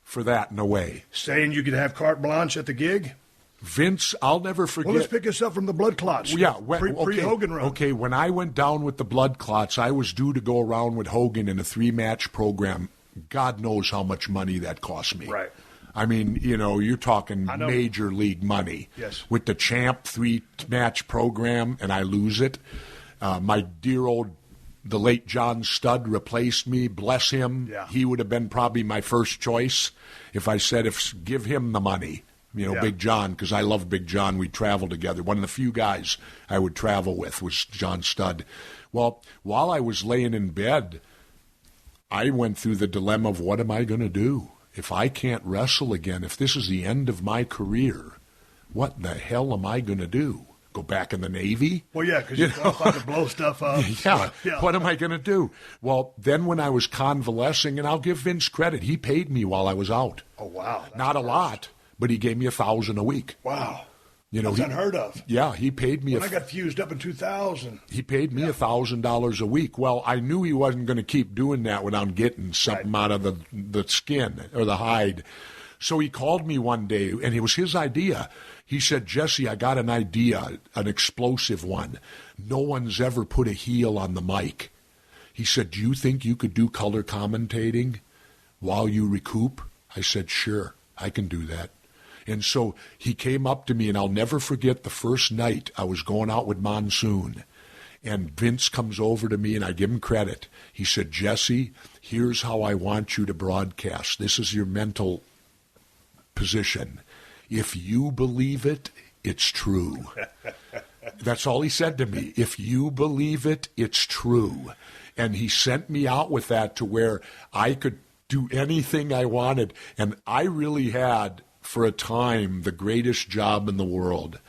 for that in a way. Saying you could have carte blanche at the gig? Vince, I'll never forget. Well, let's pick us up from the blood clots. Yeah, pre-Hogan run. Okay, when I went down with the blood clots, I was due to go around with Hogan in a 3-match program God knows how much money that cost me. Right. I mean, you're talking major league money. Yes. With the champ 3-match program, and I lose it. My dear old, the late John Studd replaced me. Bless him. Yeah. He would have been probably my first choice if I said, give him the money. Big John, because I love Big John. We'd travel together. One of the few guys I would travel with was John Studd. Well, while I was laying in bed, I went through the dilemma of what am I going to do? If I can't wrestle again, if this is the end of my career, what the hell am I going to do? Go back in the Navy? Well, yeah, because you're qualified to blow stuff up. Yeah. What am I going to do? Well, then when I was convalescing, and I'll give Vince credit, he paid me while I was out. Oh, wow. Not a lot, but he gave me $1,000 a week. Wow. That's unheard of. Yeah, he paid me. When I got fused up in 2000. He paid me $1,000 a week. Well, I knew he wasn't going to keep doing that without getting something out of the skin or the hide. So he called me one day, and it was his idea. He said, Jesse, I got an idea, an explosive one. No one's ever put a heel on the mic. He said, do you think you could do color commentating while you recoup? I said, sure, I can do that. And so he came up to me, and I'll never forget the first night I was going out with Monsoon. And Vince comes over to me, and I give him credit. He said, Jesse, here's how I want you to broadcast. This is your mental position. If you believe it, it's true. That's all he said to me. If you believe it, it's true. And he sent me out with that to where I could do anything I wanted. And I really had, for a time, the greatest job in the world.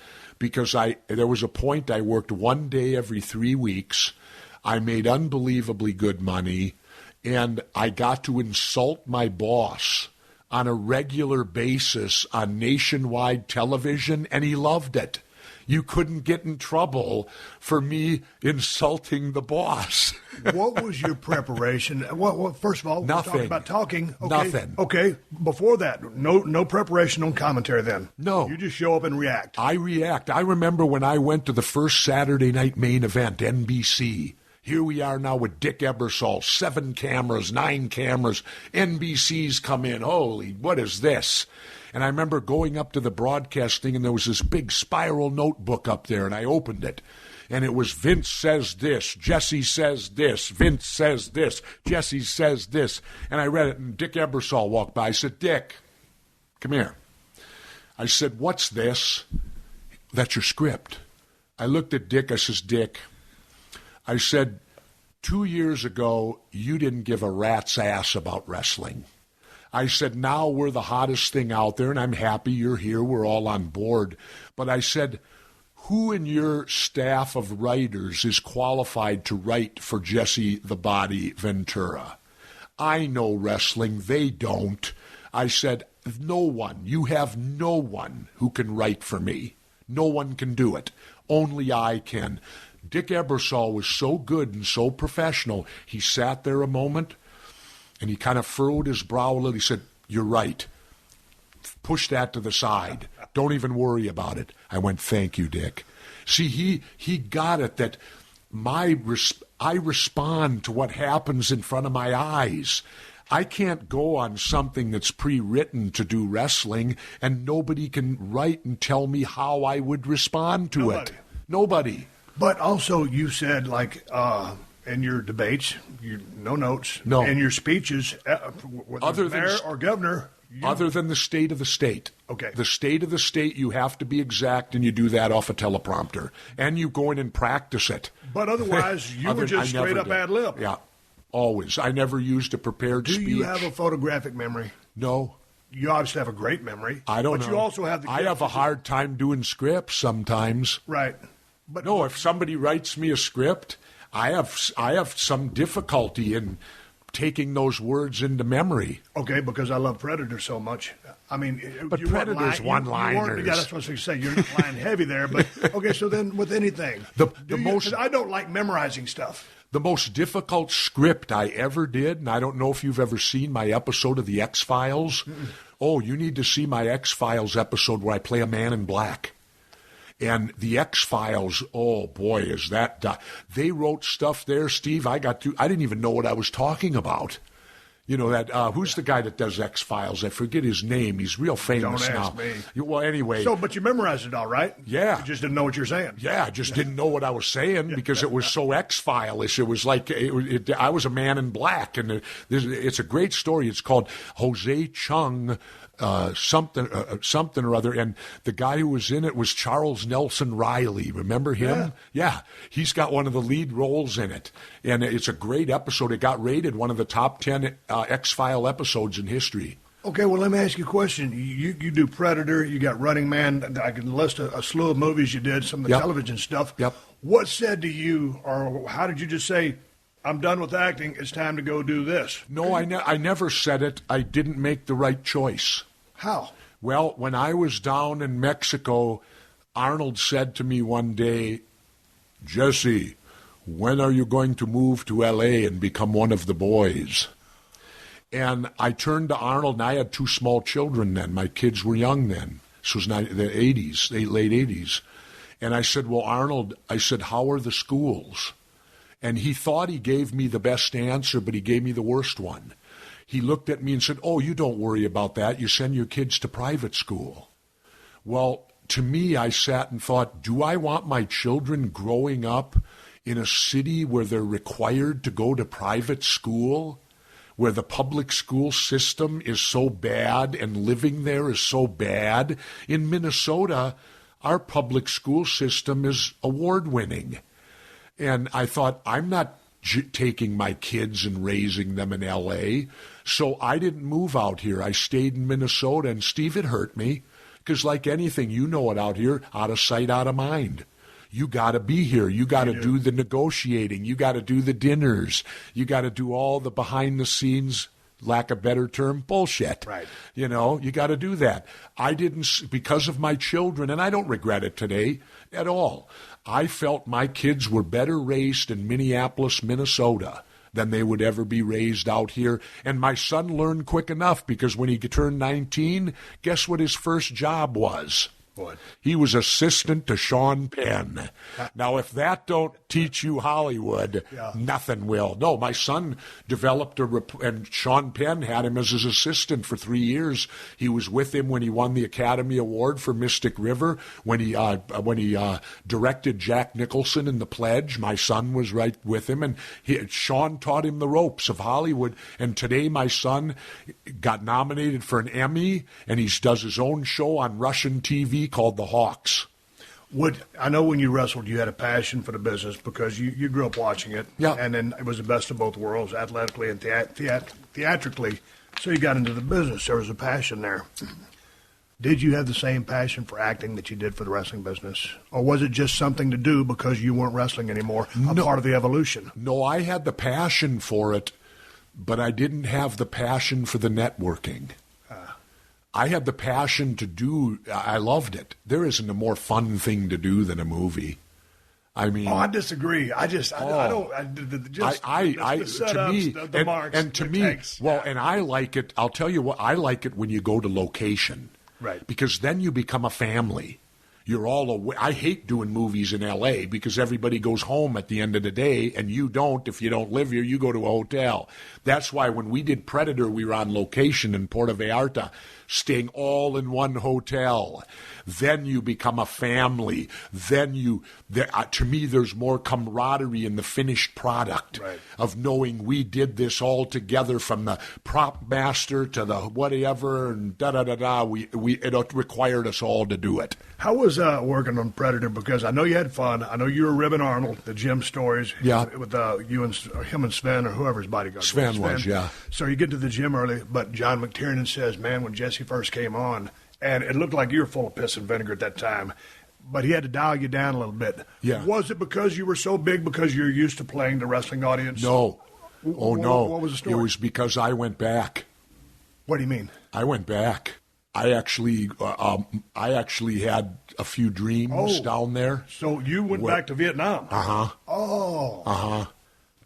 Because there was a point I worked one day every 3 weeks. I made unbelievably good money. And I got to insult my boss on a regular basis on nationwide television, and he loved it. You couldn't get in trouble for me insulting the boss. What was your preparation? Well, first of all, nothing. We're talking about talking. Okay. Nothing. Okay, before that, no preparation on commentary then? No. You just show up and react? I react. I remember when I went to the first Saturday night main event, NBC. Here we are now with Dick Ebersol, 7 cameras, 9 cameras. NBC's come in. Holy, what is this? And I remember going up to the broadcasting, and there was this big spiral notebook up there, and I opened it. And it was Vince says this, Jesse says this, Vince says this, Jesse says this. And I read it, and Dick Ebersol walked by. I said, Dick, come here. I said, what's this? That's your script. I looked at Dick. I says, Dick, I said, 2 years ago, you didn't give a rat's ass about wrestling. I said, now we're the hottest thing out there, and I'm happy you're here. We're all on board. But I said, who in your staff of writers is qualified to write for Jesse the Body Ventura? I know wrestling. They don't. I said, no one. You have no one who can write for me. No one can do it. Only I can. Dick Ebersol was so good and so professional. He sat there a moment, and he kind of furrowed his brow a little. He said, you're right. Push that to the side. Don't even worry about it. I went, thank you, Dick. See, he got it that I respond to what happens in front of my eyes. I can't go on something that's pre-written to do wrestling, and nobody can write and tell me how I would respond to it. Nobody. But also you said, like, in your debates, no notes. No. In your speeches, whether mayor or governor. Other than the state of the state. Okay. The state of the state, you have to be exact, and you do that off a teleprompter. And you go in and practice it. But otherwise, you were just straight up ad lib. Yeah, always. I never used a prepared speech. Do you have a photographic memory? No. You obviously have a great memory. I don't know. But you also have the... I have a hard time doing scripts sometimes. Right. But no, if somebody writes me a script, I have some difficulty in taking those words into memory. Okay, because I love Predator so much. I mean, but Predator's one-liners. Yeah, that's what I was going to say. You're not lying heavy there. But okay, so then with anything, I don't like memorizing stuff. The most difficult script I ever did, and I don't know if you've ever seen my episode of The X-Files. Oh, you need to see my X-Files episode where I play a man in black. And the X-Files, oh boy, is that... They wrote stuff there, Steve, I didn't even know what I was talking about. You know, that who's the guy that does X-Files? I forget his name. He's real famous now. Don't ask me. Well, anyway. So, but you memorized it all right? Yeah. You just didn't know what you're saying. Yeah, I just didn't know what I was saying because it was so X-File-ish. It was like I was a man in black. And it's a great story. It's called Jose Chung something or other. And the guy who was in it was Charles Nelson Riley. Remember him? Yeah. He's got one of the lead roles in it. And it's a great episode. It got rated one of the top 10 X-File episodes in history. Okay, well, let me ask you a question. You do Predator, you got Running Man. I can list a slew of movies you did, some of the television stuff. Yep. What said to you, or how did you just say, I'm done with acting, it's time to go do this? No, I never said it. I didn't make the right choice. How? Well, when I was down in Mexico, Arnold said to me one day, Jesse, when are you going to move to L.A. and become one of the boys? And I turned to Arnold, and I had 2 small children then. My kids were young then. This was the 80s, late 80s. And I said, well, Arnold, I said, how are the schools? And he thought he gave me the best answer, but he gave me the worst one. He looked at me and said, oh, you don't worry about that. You send your kids to private school. Well, to me, I sat and thought, do I want my children growing up in a city where they're required to go to private school, where the public school system is so bad and living there is so bad? In Minnesota, our public school system is award-winning. And I thought, I'm not taking my kids and raising them in L.A., so I didn't move out here. I stayed in Minnesota, and Steve, it hurt me, because like anything, you know it out here, out of sight, out of mind. You got to be here. You got to do the negotiating. You got to do the dinners. You got to do all the behind-the-scenes, lack of better term, bullshit. Right. You know, you got to do that. I didn't, because of my children, and I don't regret it today at all. I felt my kids were better raised in Minneapolis, Minnesota than they would ever be raised out here. And my son learned quick enough because when he turned 19, guess what his first job was? What? He was assistant to Sean Penn. Now, if that don't teach you Hollywood, nothing will. No, my son developed and Sean Penn had him as his assistant for 3 years. He was with him when he won the Academy Award for Mystic River. When he directed Jack Nicholson in The Pledge, my son was right with him, and Sean taught him the ropes of Hollywood. And today, my son got nominated for an Emmy, and he does his own show on Russian TV called The Hawks. I know when you wrestled, you had a passion for the business because you grew up watching it. Yeah. And then it was the best of both worlds, athletically and theatrically. So you got into the business. There was a passion there. Did you have the same passion for acting that you did for the wrestling business? Or was it just something to do because you weren't wrestling anymore, part of the evolution? No, I had the passion for it, but I didn't have the passion for the networking. I had the passion to do, I loved it. There isn't a more fun thing to do than a movie. I mean, I disagree. I don't. The marks, and to me, takes. Well, and I like it. I'll tell you what. I like it when you go to location, right? Because then you become a family. You're all away. I hate doing movies in L.A. because everybody goes home at the end of the day, and you don't. If you don't live here, you go to a hotel. That's why when we did Predator, we were on location in Puerto Vallarta, staying all in one hotel. Then you become a family. Then to me, there's more camaraderie in the finished product of knowing we did this all together, from the prop master to the whatever and da-da-da-da. It required us all to do it. How was working on Predator? Because I know you had fun. I know you were ribbing Arnold, the gym stories. Yeah. With you and him and Sven or whoever's bodyguard. Sven was, yeah. So you get to the gym early, but John McTiernan says, man, when Jesse first came on, and it looked like you were full of piss and vinegar at that time, but he had to dial you down a little bit. Yeah. Was it because you were so big because you're used to playing the wrestling audience? No. Oh, no. What was the story? It was because I went back. What do you mean? I went back. I actually had a few dreams down there. So you went back to Vietnam? Uh-huh. Oh. Uh-huh.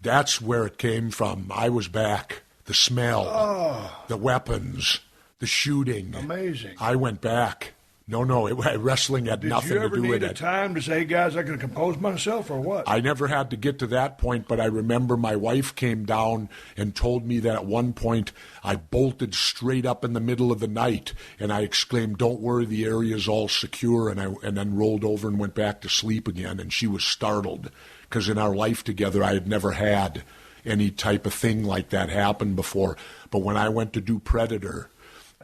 That's where it came from. I was back. The smell, the weapons, the shooting. Amazing. I went back. No, wrestling had nothing to do with it. Did you ever need a time to say, hey, guys, I can compose myself or what? I never had to get to that point, but I remember my wife came down and told me that at one point I bolted straight up in the middle of the night, and I exclaimed, don't worry, the area's all secure, and then rolled over and went back to sleep again, and she was startled because in our life together I had never had any type of thing like that happen before. But when I went to do Predator,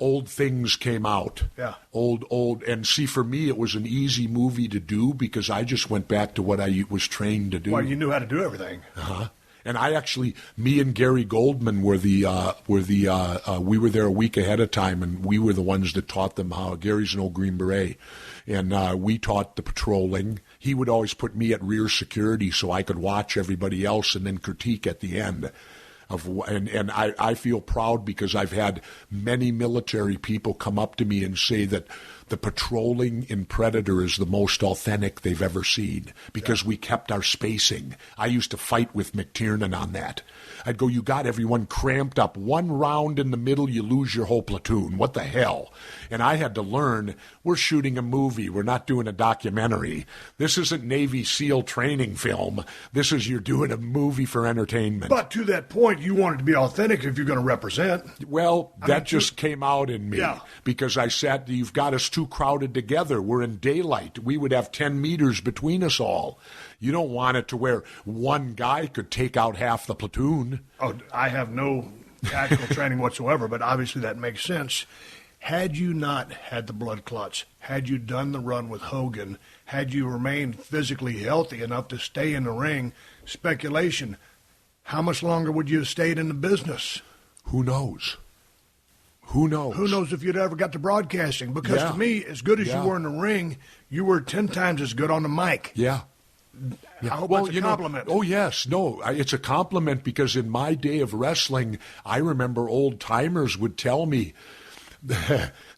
old things came out. Yeah. Old. And see, for me, it was an easy movie to do because I just went back to what I was trained to do. Well, you knew how to do everything. Uh-huh. And I actually, me and Gary Goldman we were there a week ahead of time, and we were the ones that taught them how. Gary's an old Green Beret. And we taught the patrolling. He would always put me at rear security so I could watch everybody else and then critique at the end. And I feel proud because I've had many military people come up to me and say that the patrolling in Predator is the most authentic they've ever seen because we kept our spacing. I used to fight with McTiernan on that. I'd go, you got everyone cramped up. One round in the middle, you lose your whole platoon. What the hell? And I had to learn, we're shooting a movie. We're not doing a documentary. This isn't Navy SEAL training film. This is you're doing a movie for entertainment. But to that point, you want it to be authentic if you're going to represent. Well, that just came out in me because I said, you've got us too crowded together. We're in daylight. We would have 10 meters between us all. You don't want it to where one guy could take out half the platoon. Oh, I have no tactical training whatsoever, but obviously that makes sense. Had you not had the blood clots, had you done the run with Hogan, had you remained physically healthy enough to stay in the ring, speculation, how much longer would you have stayed in the business? Who knows? Who knows? Who knows if you'd ever got to broadcasting? Because to me, as good as you were in the ring, you were 10 times as good on the mic. Yeah. I hope that's a compliment. Oh, yes. No, it's a compliment because in my day of wrestling, I remember old timers would tell me,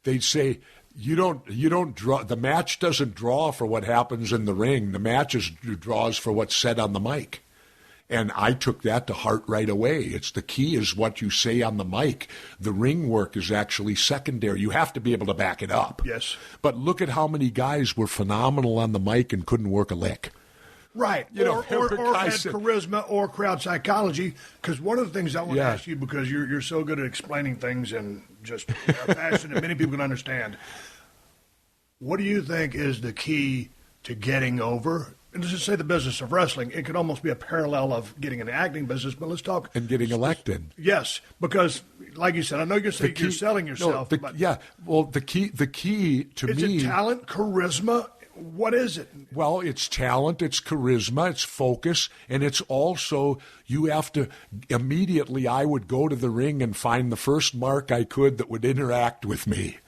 they'd say, you don't draw, the match doesn't draw for what happens in the ring. The match draws for what's said on the mic. And I took that to heart right away. It's the key is what you say on the mic. The ring work is actually secondary. You have to be able to back it up. Yes. But look at how many guys were phenomenal on the mic and couldn't work a lick. Right, or had charisma or crowd psychology. Because one of the things I want to ask you, because you're so good at explaining things and just a fashion that many people can understand, what do you think is the key to getting over? And let's just say the business of wrestling. It could almost be a parallel of getting an acting business, but let's talk. And getting elected. Yes, because like you said, I know you're selling yourself. Well, the key to me. Is it talent, charisma? What is it? Well, it's talent, it's charisma, it's focus, and it's also you have to immediately. I would go to the ring and find the first mark I could that would interact with me.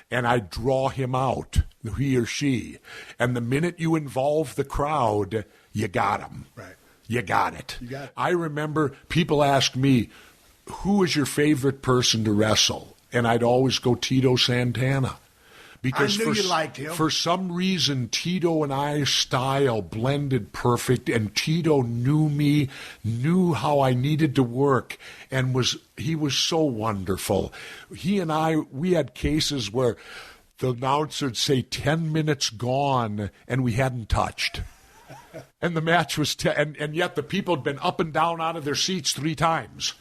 And I draw him out, he or she. And the minute you involve the crowd, you got him. Right. You got it. You got it. I remember people ask me, who is your favorite person to wrestle? And I'd always go Tito Santana. Because I knew you liked him. For some reason, Tito and I's style blended perfect, and Tito knew me, knew how I needed to work, and he was so wonderful. He and I, we had cases where the announcer would say 10 minutes gone, and we hadn't touched. And the match was, and yet the people had been up and down out of their seats 3 times,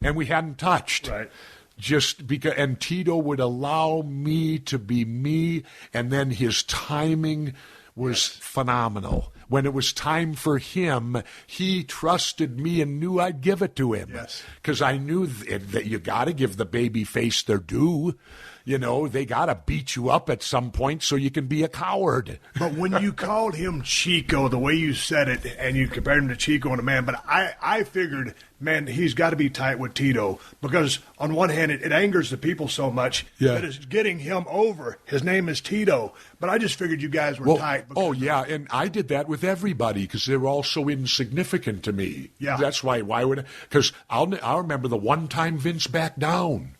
and we hadn't touched. Right. Just because, and Tito would allow me to be me, and then his timing was phenomenal. When it was time for him, he trusted me and knew I'd give it to him. Yes. Because I knew that you got to give the baby face their due. You know, they got to beat you up at some point so you can be a coward. But when you called him Chico, the way you said it, and you compared him to Chico and a man, but I figured, man, he's got to be tight with Tito. Because on one hand, it angers the people so much that it's getting him over. His name is Tito. But I just figured you guys were tight. And I did that with everybody because they were all so insignificant to me. Yeah. That's why would I? Because I'll remember the one time Vince backed down.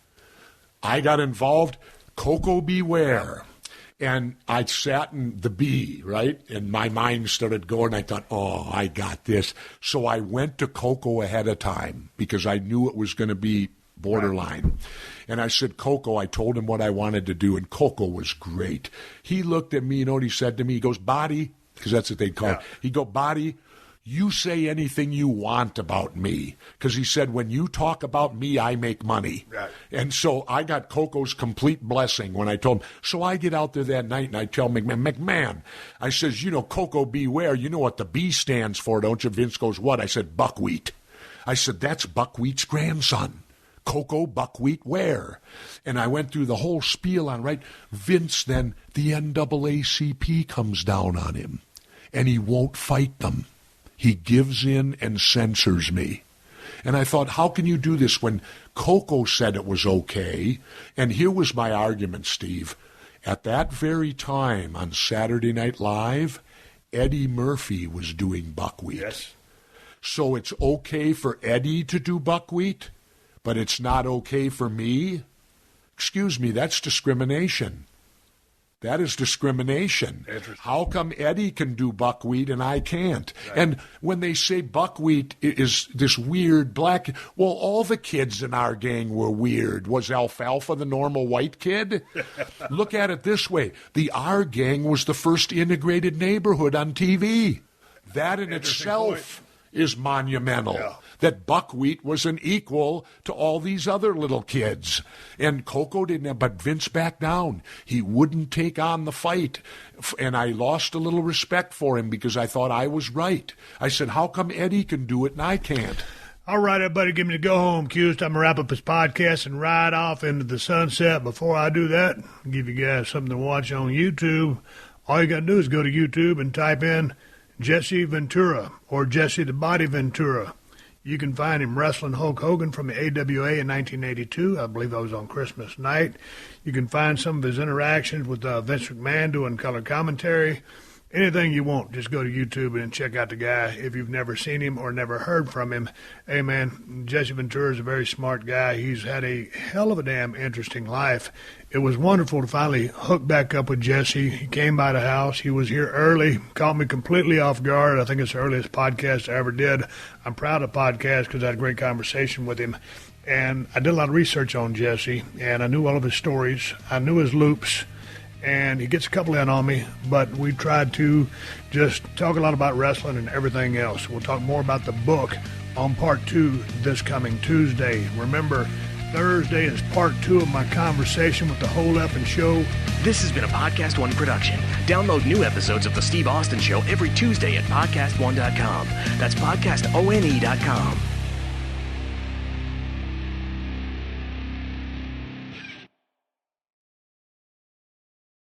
I got involved, Koco B, Ware, and I sat in the B, right? And my mind started going. I thought, oh, I got this. So I went to Koco ahead of time because I knew it was going to be borderline. Right. And I said, Koco, I told him what I wanted to do, and Koco was great. He looked at me, you know what he said to me? He goes, Body, because that's what they call it. He go, Body, you say anything you want about me. Because he said, when you talk about me, I make money. Right. And so I got Koco's complete blessing when I told him. So I get out there that night and I tell McMahon, I says, you know, Koco B, Ware, you know what the B stands for, don't you? Vince goes, what? I said, buckwheat. I said, that's Buckwheat's grandson. Koco Buckwheat Ware. And I went through the whole spiel on, right? Vince, then the NAACP comes down on him. And he won't fight them. He gives in and censors me. And I thought, how can you do this when Koco said it was okay? And here was my argument, Steve. At that very time on Saturday Night Live, Eddie Murphy was doing buckwheat. Yes. So it's okay for Eddie to do buckwheat, but it's not okay for me? Excuse me, that's discrimination. That is discrimination. How come Eddie can do buckwheat and I can't? Right. And when they say buckwheat is this weird black, well, all the kids in our gang were weird. Was Alfalfa the normal white kid? Look at it this way. The R gang was the first integrated neighborhood on TV. That in itself is monumental. Yeah. That buckwheat was an equal to all these other little kids. And Koco didn't, but Vince backed down. He wouldn't take on the fight. And I lost a little respect for him because I thought I was right. I said, how come Eddie can do it and I can't? All right, everybody, give me the go home cues. I'm going to wrap up this podcast and ride off into the sunset. Before I do that, I'll give you guys something to watch on YouTube. All you got to do is go to YouTube and type in Jesse Ventura or Jesse the Body Ventura. You can find him wrestling Hulk Hogan from the AWA in 1982. I believe that was on Christmas night. You can find some of his interactions with Vince McMahon doing color commentary. Anything you want, just go to YouTube and check out the guy if you've never seen him or never heard from him. Hey, man, Jesse Ventura is a very smart guy. He's had a hell of a damn interesting life. It was wonderful to finally hook back up with Jesse. He came by the house. He was here early, caught me completely off guard. I think it's the earliest podcast I ever did. I'm proud of the podcast because I had a great conversation with him. And I did a lot of research on Jesse, and I knew all of his stories. I knew his loops. And he gets a couple in on me, but we tried to just talk a lot about wrestling and everything else. We'll talk more about the book on part 2 this coming Tuesday. Remember, Thursday is part 2 of my conversation with the whole effing show. This has been a Podcast One production. Download new episodes of The Steve Austin Show every Tuesday at PodcastOne.com. That's PodcastOne.com.